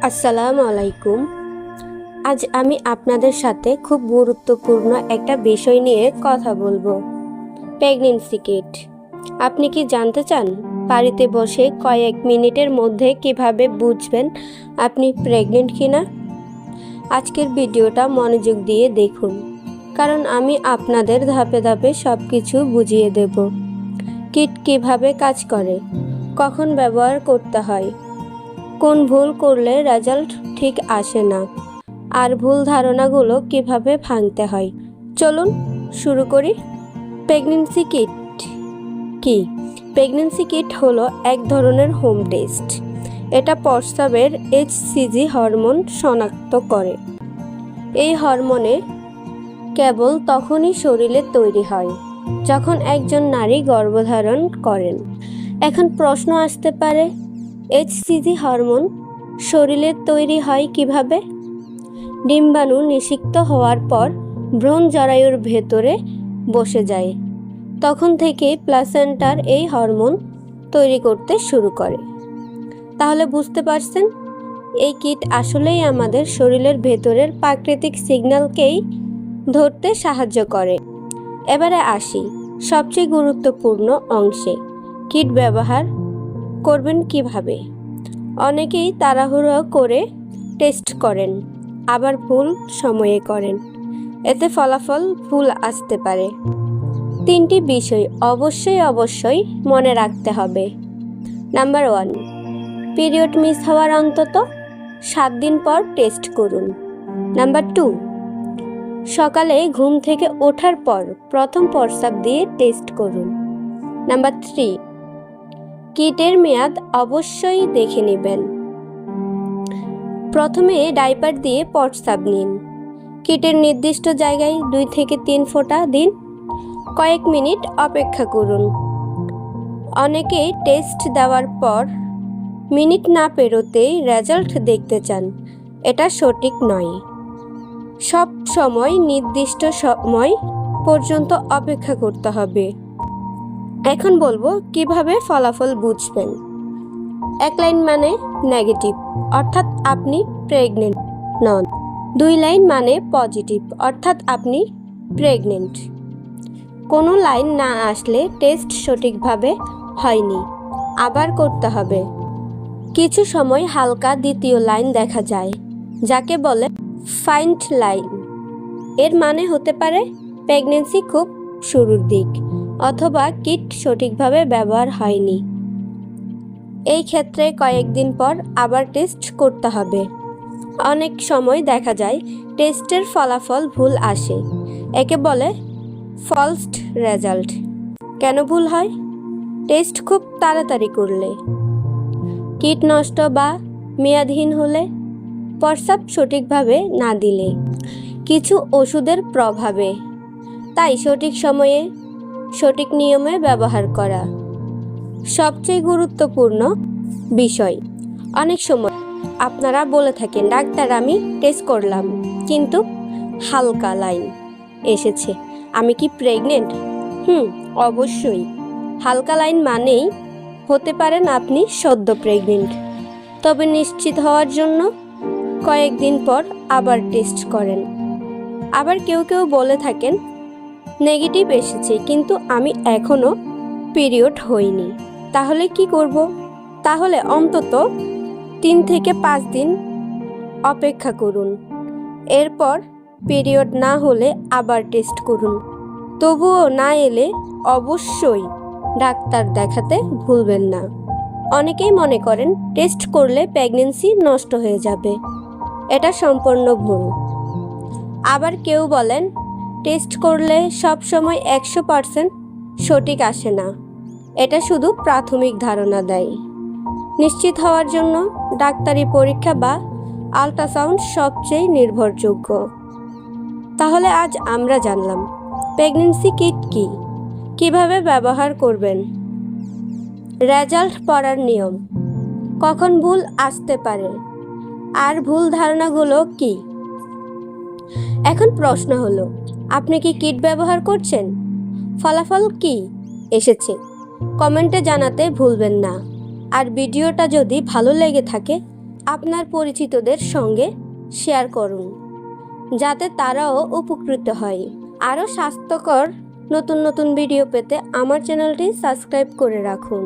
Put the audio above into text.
আসসালামু আলাইকুম। আজ আমি আপনাদের সাথে খুব গুরুত্বপূর্ণ একটা বিষয় নিয়ে কথা বলবো, প্রেগন্যান্সি কিট। আপনি কি জানতে চান বাড়িতে বসে কয়েক মিনিটের মধ্যে কিভাবে বুঝবেন আপনি প্রেগনেন্ট কিনা? আজকের ভিডিওটা মনোযোগ দিয়ে দেখুন, কারণ আমি আপনাদের ধাপে ধাপে সব কিছু বুঝিয়ে দেব। কিট কিভাবে কাজ করে, কখন ব্যবহার করতে হয়, কোন ভুল করলে রেজাল্ট ঠিক আসে না, আর ভুল ধারণাগুলো কিভাবে ভাঙতে হয়। চলুন শুরু করি। প্রেগন্যান্সি কিট কি? প্রেগন্যান্সি কিট হলো এক ধরনের হোম টেস্ট। এটা প্রস্রাবের HCG হরমোন শনাক্ত করে। এই হরমোনে কেবল তখনই শরীরে তৈরি হয় যখন একজন নারী গর্ভধারণ করেন। এখন প্রশ্ন আসতে পারে, HCG হরমোন শরীরে তৈরি হয় কিভাবে? ডিম্বাণু নিষিক্ত হওয়ার পর ভ্রূণ জরায়ুর ভেতরে বসে যায়। তখন থেকে প্লাসেন্টার এই হরমোন তৈরি করতে শুরু করে। তাহলে বুঝতে পারছেন, এই কিট আসলেই আমাদের শরীরের ভেতরের প্রাকৃতিক সিগন্যালকেই ধরতে সাহায্য করে। এবারে আসি সবচেয়ে গুরুত্বপূর্ণ অংশে, কিট ব্যবহার করবেন কিভাবে। অনেকেই তাড়াহুড়ো করে টেস্ট করেন, আবার ভুল সময়ে করেন। এতে ফলাফল ভুল আসতে পারে। 3টি বিষয় অবশ্যই মনে রাখতে হবে। নাম্বার 1, পিরিয়ড মিস হওয়ার অন্তত 7 দিন পর টেস্ট করুন। নাম্বার 2, সকালে ঘুম থেকে ওঠার পর প্রথম প্রস্রাব দিয়ে টেস্ট করুন। নাম্বার 3, কিটের মেয়াদ অবশ্যই দেখে নেবেন। প্রথমে ডাইপার দিয়ে প্রস্রাব নিন। কিটের নির্দিষ্ট জায়গায় 2 থেকে 3 ফোঁটা দিন। কয়েক মিনিট অপেক্ষা করুন। অনেকেই টেস্ট দেওয়ার পর মিনিট না পেরোতেই রেজাল্ট দেখতে চান। এটা সঠিক নয়। সব সময় নির্দিষ্ট সময় পর্যন্ত অপেক্ষা করতে হবে। এখন বলবো কিভাবে ফলাফল বুঝবেন। 1 লাইন মানে নেগেটিভ, অর্থাৎ আপনি প্রেগনেন্ট নন। 2 লাইন মানে পজিটিভ, অর্থাৎ আপনি প্রেগনেন্ট। কোনো লাইন না আসলে টেস্ট সঠিকভাবে হয়নি, আবার করতে হবে। কিছু সময় হালকা দ্বিতীয় লাইন দেখা যায়, যাকে বলে ফাইন্ট লাইন। এর মানে হতে পারে প্রেগন্যান্সি খুব শুরুর দিক, অথবা কিট সঠিকভাবে ব্যবহার হয়নি। এই ক্ষেত্রে কয়েকদিন পর আবার টেস্ট করতে হবে। অনেক সময় দেখা যায় টেস্টের ফলাফল ভুল আসে, একে বলে ফলস রেজাল্ট। কেন ভুল হয়? টেস্ট খুব তাড়াতাড়ি করলে, কিট নষ্ট বা মেয়াদহীন হলে, প্রস্রাব সঠিকভাবে না দিলে, কিছু ওষুধের প্রভাবে। তাই সঠিক সময়ে সঠিক নিয়মে ব্যবহার করা সবচেয়ে গুরুত্বপূর্ণ বিষয়। অনেক সময় আপনারা বলে থাকেন, ডাক্তার আমি টেস্ট করলাম কিন্তু হালকা লাইন এসেছে, আমি কি প্রেগনেন্ট? অবশ্যই। হালকা লাইন মানেই হতে পারেন আপনি সদ্য প্রেগনেন্ট। তবে নিশ্চিত হওয়ার জন্য কয়েকদিন পর আবার টেস্ট করেন। আবার কেউ বলে থাকেন, নেগেটিভ এসেছে কিন্তু আমি এখনো পিরিয়ড হইনি। তাহলে কি করব? তাহলে অন্তত 3 থেকে 5 দিন অপেক্ষা করুন। এরপর পিরিয়ড না হলে আবার টেস্ট করুন। তবুও না এলে অবশ্যই ডাক্তার দেখাতে ভুলবেন না। অনেকেই মনে করেন টেস্ট করলে প্রেগন্যান্সি নষ্ট হয়ে যাবে। এটা সম্পূর্ণ ভুল। আবার কেউ বলেন টেস্ট করলে সব সময় 100% সঠিক আসে না। এটা শুধু প্রাথমিক ধারণা দেয়। নিশ্চিত হওয়ার জন্য ডাক্তারি পরীক্ষা বা আল্ট্রাসাউন্ড সবচেয়ে নির্ভরযোগ্য। তাহলে আজ আমরা জানলাম প্রেগন্যান্সি কিট কি, কিভাবে ব্যবহার করবেন, রেজাল্ট পড়ার নিয়ম, কখন ভুল আসতে পারে, আর ভুল ধারণাগুলো কি। এখন প্রশ্ন হলো, আপনি কি কিট ব্যবহার করছেন? ফলাফল কি এসেছে কমেন্টে জানাতে ভুলবেন না। আর ভিডিওটা যদি ভালো লেগে থাকে আপনার পরিচিতদের সঙ্গে শেয়ার করুন, যাতে তারাও উপকৃত হয়। আরও স্বাস্থ্যকর নতুন নতুন ভিডিও পেতে আমার চ্যানেলটি সাবস্ক্রাইব করে রাখুন।